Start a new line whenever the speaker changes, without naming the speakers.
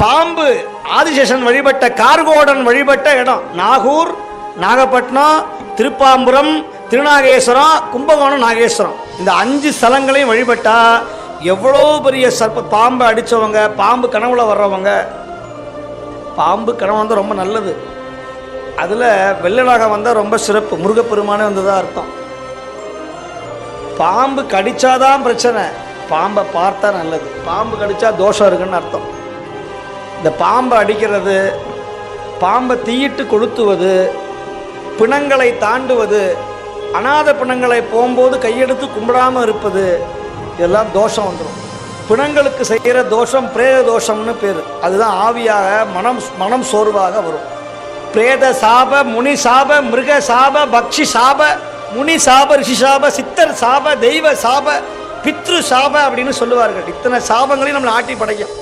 பாம்பு ஆதிசேஷன் வழிபட்ட கார்கோடன் வழிபட்ட இடம் நாகூர், நாகப்பட்டினம், திருப்பாம்புரம், திருநாகேஸ்வரம், கும்பகோணம், நாகேஸ்வரம். இந்த 5 ஸ்தலங்களையும் வழிபட்டா எவ்வளோ பெரிய பாம்பை அடித்தவங்க, பாம்பு கனவுல வர்றவங்க, பாம்பு கனவு வந்தால் ரொம்ப நல்லது. அதில் வெள்ளலாக வந்தால் ரொம்ப சிறப்பு. முருகப்பெருமானே வந்ததாக அர்த்தம். பாம்பு கடிச்சாதான் பிரச்சனை, பாம்பை பார்த்தா நல்லது. பாம்பு கடிச்சா தோஷம் இருக்குன்னு அர்த்தம். இந்த பாம்பை அடிக்கிறது, பாம்பை தீயிட்டு கொளுத்துவது, பிணங்களை தாண்டுவது, அநாத பிணங்களை போகும்போது கையெடுத்து கும்பிடாமல் இருப்பது, இதெல்லாம் தோஷம் வந்துடும். பிணங்களுக்கு செய்கிற தோஷம் பிரேத தோஷம்னு பேர். அதுதான் ஆவியாக மனம் சோர்வாக வரும். பிரேத சாப, முனி சாப, மிருக சாப, பக்ஷி சாப, முனி சாப, ரிஷி சாப, சித்தர் சாப, தெய்வ சாப, பித்ரு சாப அப்படின்னு சொல்லுவார்கள். இத்தனை சாபங்களையும் நம்மளை ஆட்டி படைக்கும்.